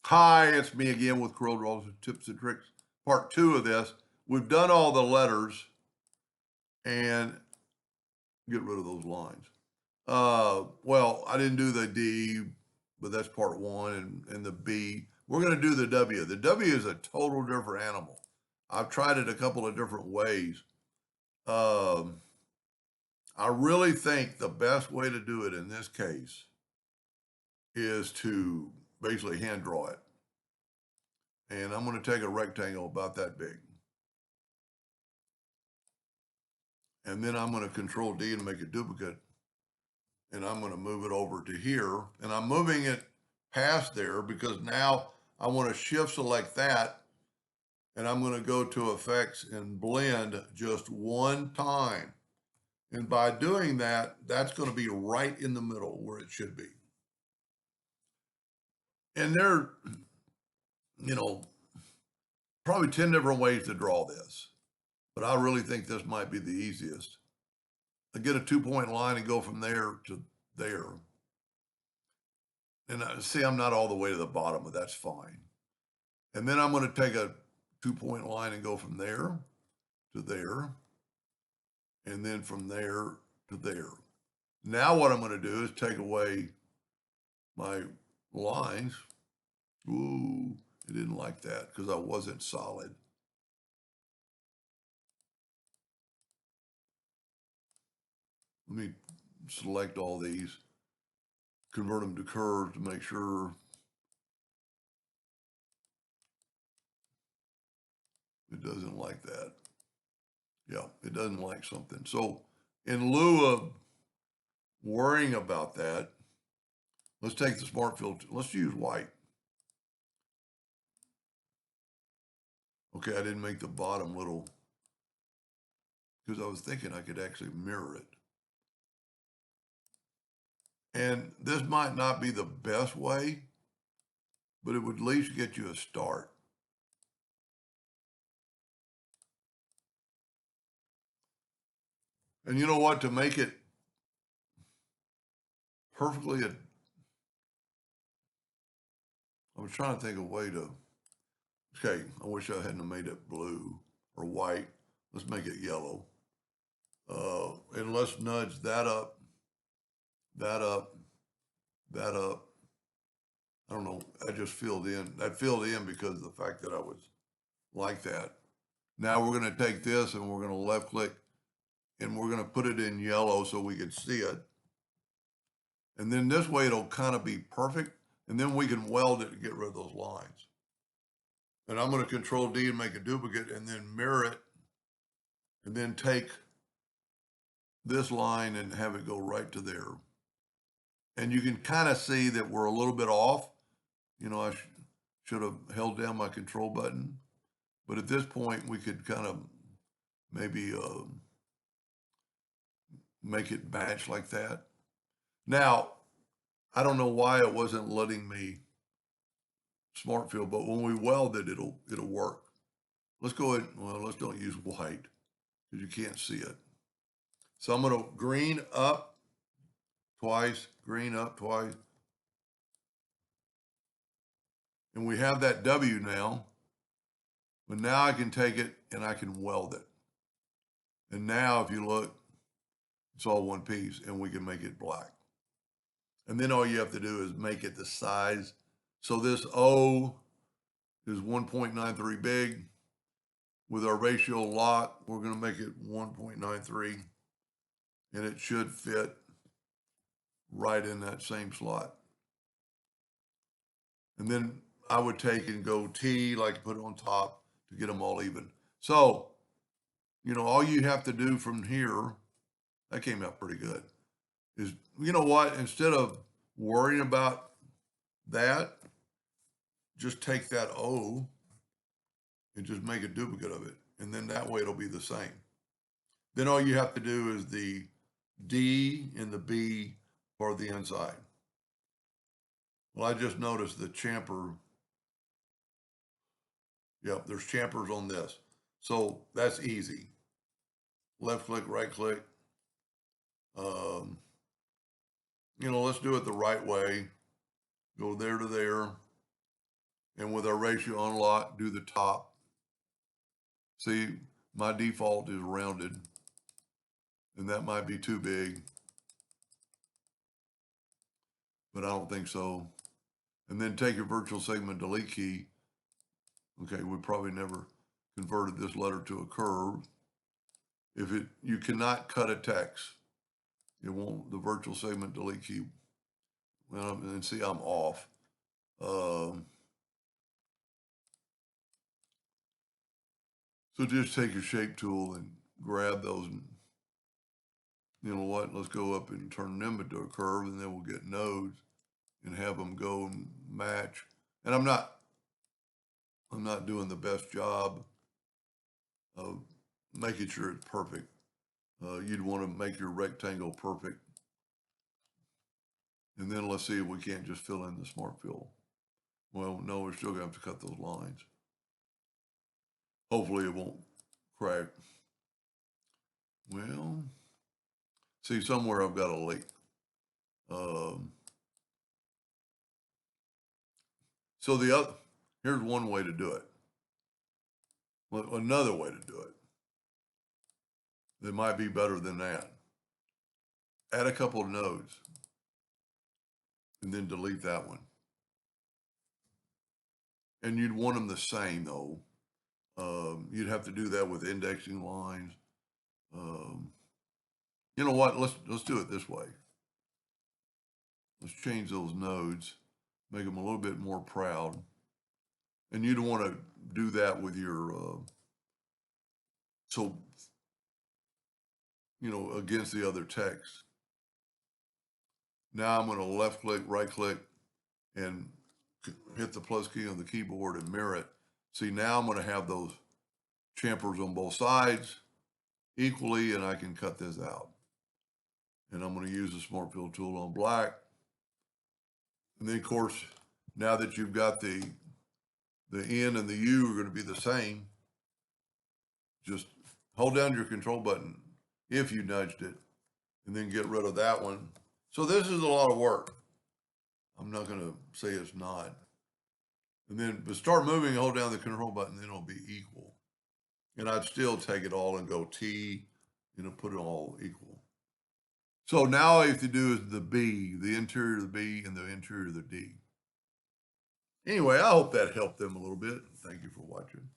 Hi, it's me again with Corel Draws and Tips and Tricks, part 2 of this. We've done all the letters and get rid of those lines. Well, I didn't do the D, but that's part 1 and the B. We're going to do the W. The W is a total different animal. I've tried it a couple of different ways. Um, I really think the best way to do it in this case is to basically hand draw it. And I'm going to take a rectangle about that big. And then I'm going to control D and make a duplicate. And I'm going to move it over to here. And I'm moving it past there because now I want to shift select that. And I'm going to go to effects and blend just one time. And by doing that, that's going to be right in the middle where it should be. And there, you know, probably 10 different ways to draw this, but I really think this might be the easiest. I get a 2-point line and go from there to there. And see, I'm not all the way to the bottom, but that's fine. And then I'm going to take a 2-point line and go from there to there. And then from there to there. Now what I'm going to do is take away my lines. Ooh, it didn't like that because I wasn't solid. Let me select all these, convert them to curves to make sure it doesn't like that. Yeah, it doesn't like something. So in lieu of worrying about that, let's take the smart filter. Let's use white. Okay, I didn't make the bottom little because I was thinking I could actually mirror it. And this might not be the best way, but it would at least get you a start. And you know what? To make it perfectly, I was trying to think of a way to, okay, I wish I hadn't made it blue or white. Let's make it yellow. And let's nudge that up, that up, that up. I don't know. I just filled in. That filled in because of the fact that I was like that. Now we're going to take this and we're going to left click and we're going to put it in yellow so we can see it. And then this way it'll kind of be perfect. And then we can weld it to get rid of those lines. And I'm going to control D and make a duplicate and then mirror it and then take this line and have it go right to there. And you can kind of see that we're a little bit off. You know, I should have held down my control button. But at this point, we could kind of maybe make it match like that. Now, I don't know why it wasn't letting me smart fill, but when we weld it, it'll work. Let's go ahead. Well, let's don't use white because you can't see it. So I'm going to green up twice, green up twice. And we have that W now. But now I can take it and I can weld it. And now if you look, it's all one piece and we can make it black. And then all you have to do is make it the size. So this O is 1.93 big. With our ratio lot, we're going to make it 1.93. And it should fit right in that same slot. And then I would take and go T, like put it on top to get them all even. So, you know, all you have to do from here, that came out pretty good, is, you know what, instead of worrying about that, just take that O and just make a duplicate of it. And then that way it'll be the same. Then all you have to do is the D and the B for the inside. Well, I just noticed the chamfer. Yep, there's chamfers on this. So that's easy. Left click, right click. You know, let's do it the right way. Go there to there. And with our ratio unlock, do the top. See, my default is rounded, and that might be too big, but I don't think so. And then take your virtual segment delete key. Okay, we probably never converted this letter to a curve. You cannot cut a text. It won't, the virtual segment delete key. Well, and see, I'm off. So just take your shape tool and grab those, and you know what, let's go up and turn them into a curve, and then we'll get nodes and have them go and match. And I'm not doing the best job of making sure it's perfect. You'd want to make your rectangle perfect. And then let's see if we can't just fill in the smart fill. Well, no, we're still gonna have to cut those lines. Hopefully it won't crack. Well, see, somewhere I've got a leak. So here's one way to do it. Well, another way to do it that might be better than that. Add a couple of nodes and then delete that one. And you'd want them the same though. You'd have to do that with indexing lines. You know what? Let's do it this way. Let's change those nodes, make them a little bit more proud. And you'd want to do that with your so against the other text. Now I'm going to left click, right click, and hit the plus key on the keyboard and mirror it. See, now I'm going to have those chamfers on both sides equally, and I can cut this out. And I'm going to use the smart fill tool on black. And then, of course, now that you've got the N and the U are going to be the same, just hold down your control button if you nudged it, and then get rid of that one. So this is a lot of work. I'm not going to say it's not. And then, but start moving, hold down the control button, then it'll be equal. And I'd still take it all and go T, put it all equal. So now all you have to do is the B, the interior of the B and the interior of the D. Anyway, I hope that helped them a little bit. Thank you for watching.